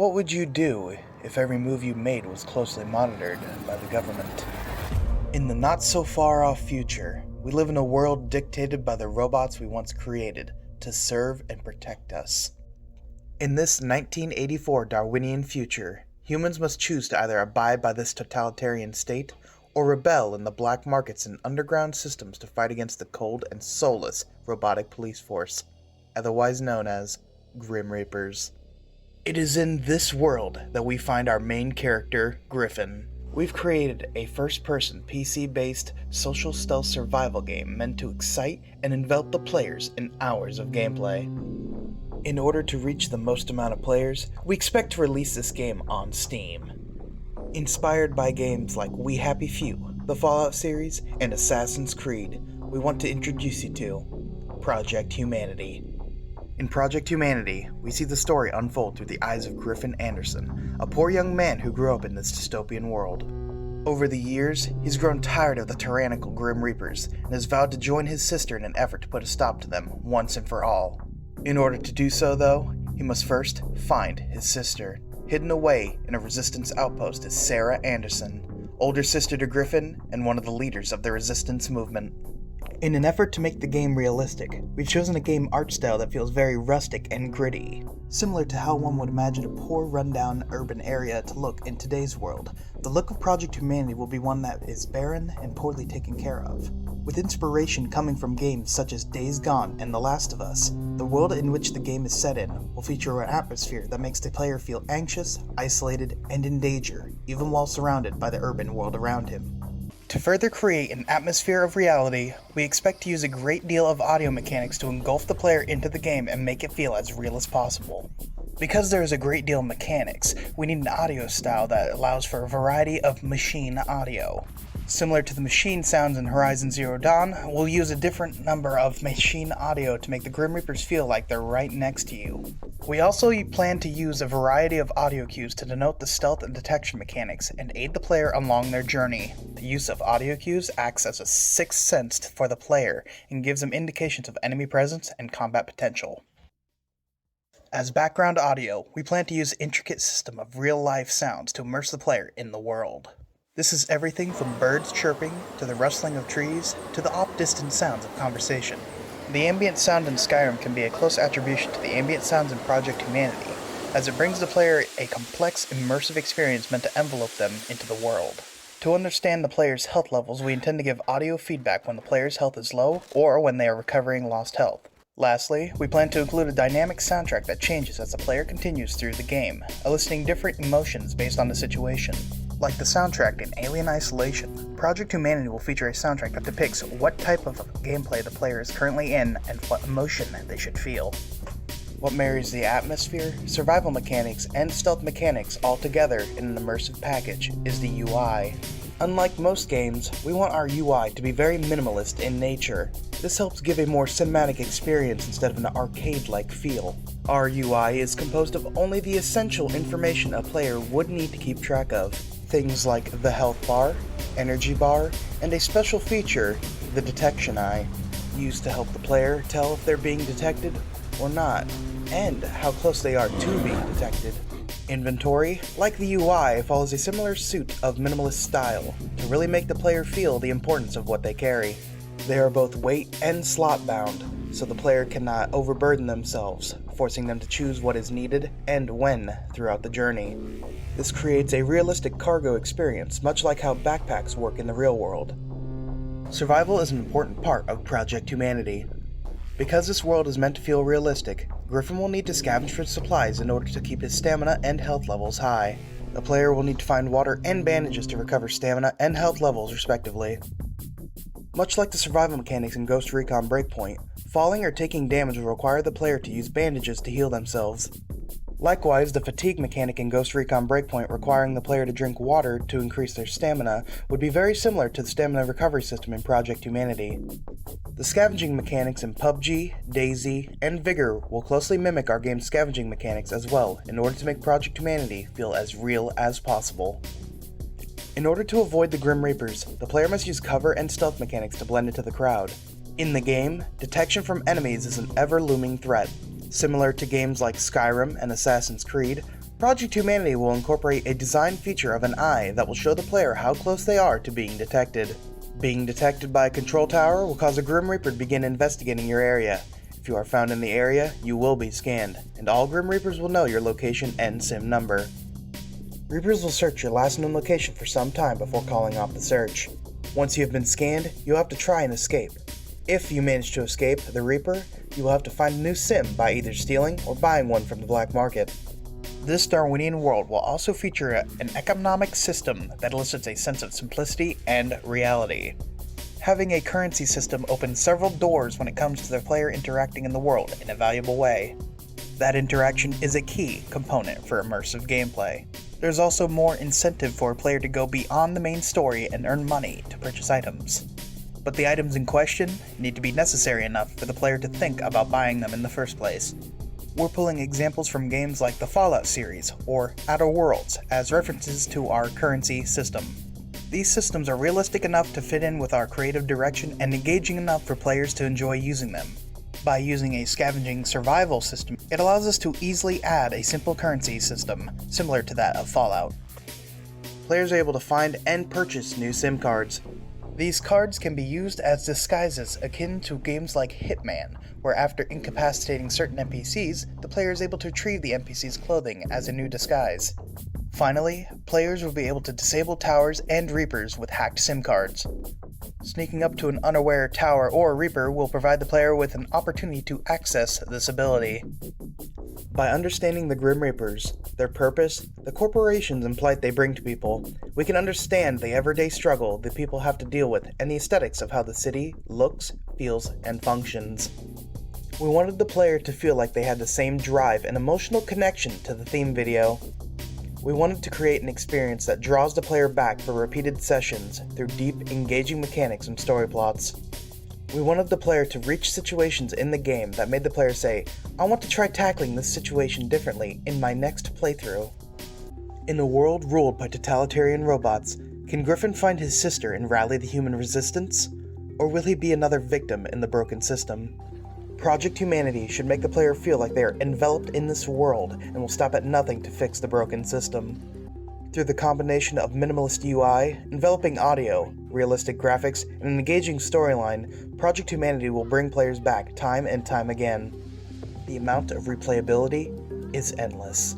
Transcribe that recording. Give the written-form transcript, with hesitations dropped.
What would you do if every move you made was closely monitored by the government? In the not-so-far-off future, we live in a world dictated by the robots we once created to serve and protect us. In this 1984 Darwinian future, humans must choose to either abide by this totalitarian state or rebel in the black markets and underground systems to fight against the cold and soulless robotic police force, otherwise known as Grim Reapers. It is in this world that we find our main character, Griffin. We've created a first-person, PC-based social stealth survival game meant to excite and envelop the players in hours of gameplay. In order to reach the most amount of players, we expect to release this game on Steam. Inspired by games like We Happy Few, the Fallout series, and Assassin's Creed, we want to introduce you to Project Humanity. In Project Humanity, we see the story unfold through the eyes of Griffin Anderson, a poor young man who grew up in this dystopian world. Over the years, he's grown tired of the tyrannical Grim Reapers and has vowed to join his sister in an effort to put a stop to them once and for all. In order to do so, though, he must first find his sister. Hidden away in a resistance outpost is Sarah Anderson, older sister to Griffin and one of the leaders of the resistance movement. In an effort to make the game realistic, we've chosen a game art style that feels very rustic and gritty, similar to how one would imagine a poor, rundown urban area to look in today's world. The look of Project Humanity will be one that is barren and poorly taken care of. With inspiration coming from games such as Days Gone and The Last of Us, the world in which the game is set in will feature an atmosphere that makes the player feel anxious, isolated, and in danger, even while surrounded by the urban world around him. To further create an atmosphere of reality, we expect to use a great deal of audio mechanics to engulf the player into the game and make it feel as real as possible. Because there is a great deal of mechanics, we need an audio style that allows for a variety of machine audio. Similar to the machine sounds in Horizon Zero Dawn, we'll use a different number of machine audio to make the Grim Reapers feel like they're right next to you. We also plan to use a variety of audio cues to denote the stealth and detection mechanics and aid the player along their journey. The use of audio cues acts as a sixth sense for the player and gives them indications of enemy presence and combat potential. As background audio, we plan to use an intricate system of real-life sounds to immerse the player in the world. This is everything from birds chirping, to the rustling of trees, to the off-distant sounds of conversation. The ambient sound in Skyrim can be a close attribution to the ambient sounds in Project Humanity, as it brings the player a complex, immersive experience meant to envelope them into the world. To understand the player's health levels, we intend to give audio feedback when the player's health is low, or when they are recovering lost health. Lastly, we plan to include a dynamic soundtrack that changes as the player continues through the game, eliciting different emotions based on the situation. Like the soundtrack in Alien Isolation, Project Humanity will feature a soundtrack that depicts what type of gameplay the player is currently in and what emotion they should feel. What marries the atmosphere, survival mechanics, and stealth mechanics all together in an immersive package is the UI. Unlike most games, we want our UI to be very minimalist in nature. This helps give a more cinematic experience instead of an arcade-like feel. Our UI is composed of only the essential information a player would need to keep track of. Things like the health bar, energy bar, and a special feature, the detection eye, used to help the player tell if they're being detected or not, and how close they are to being detected. Inventory, like the UI, follows a similar suit of minimalist style to really make the player feel the importance of what they carry. They are both weight and slot bound, so the player cannot overburden themselves, forcing them to choose what is needed and when throughout the journey. This creates a realistic cargo experience, much like how backpacks work in the real world. Survival is an important part of Project Humanity. Because this world is meant to feel realistic, Griffin will need to scavenge for supplies in order to keep his stamina and health levels high. The player will need to find water and bandages to recover stamina and health levels respectively. Much like the survival mechanics in Ghost Recon Breakpoint, falling or taking damage will require the player to use bandages to heal themselves. Likewise, the fatigue mechanic in Ghost Recon Breakpoint requiring the player to drink water to increase their stamina would be very similar to the stamina recovery system in Project Humanity. The scavenging mechanics in PUBG, DayZ, and Vigor will closely mimic our game's scavenging mechanics as well in order to make Project Humanity feel as real as possible. In order to avoid the Grim Reapers, the player must use cover and stealth mechanics to blend into the crowd. In the game, detection from enemies is an ever-looming threat. Similar to games like Skyrim and Assassin's Creed, Project Humanity will incorporate a design feature of an eye that will show the player how close they are to being detected. Being detected by a control tower will cause a Grim Reaper to begin investigating your area. If you are found in the area, you will be scanned, and all Grim Reapers will know your location and SIM number. Reapers will search your last known location for some time before calling off the search. Once you have been scanned, you'll have to try and escape. If you manage to escape the Reaper, you will have to find a new SIM by either stealing or buying one from the black market. This Darwinian world will also feature an economic system that elicits a sense of simplicity and reality. Having a currency system opens several doors when it comes to the player interacting in the world in a valuable way. That interaction is a key component for immersive gameplay. There's also more incentive for a player to go beyond the main story and earn money to purchase items. But the items in question need to be necessary enough for the player to think about buying them in the first place. We're pulling examples from games like the Fallout series or Outer Worlds as references to our currency system. These systems are realistic enough to fit in with our creative direction and engaging enough for players to enjoy using them. By using a scavenging survival system, it allows us to easily add a simple currency system similar to that of Fallout. Players are able to find and purchase new SIM cards. These cards can be used as disguises akin to games like Hitman, where after incapacitating certain NPCs, the player is able to retrieve the NPC's clothing as a new disguise. Finally, players will be able to disable towers and Reapers with hacked SIM cards. Sneaking up to an unaware tower or Reaper will provide the player with an opportunity to access this ability. By understanding the Grim Reapers, their purpose, the corporations and plight they bring to people, we can understand the everyday struggle that people have to deal with and the aesthetics of how the city looks, feels, and functions. We wanted the player to feel like they had the same drive and emotional connection to the theme video. We wanted to create an experience that draws the player back for repeated sessions through deep, engaging mechanics and story plots. We wanted the player to reach situations in the game that made the player say, "I want to try tackling this situation differently in my next playthrough." In a world ruled by totalitarian robots, can Griffin find his sister and rally the human resistance? Or will he be another victim in the broken system? Project Humanity should make the player feel like they are enveloped in this world and will stop at nothing to fix the broken system. Through the combination of minimalist UI, enveloping audio, realistic graphics, and an engaging storyline, Project Humanity will bring players back time and time again. The amount of replayability is endless.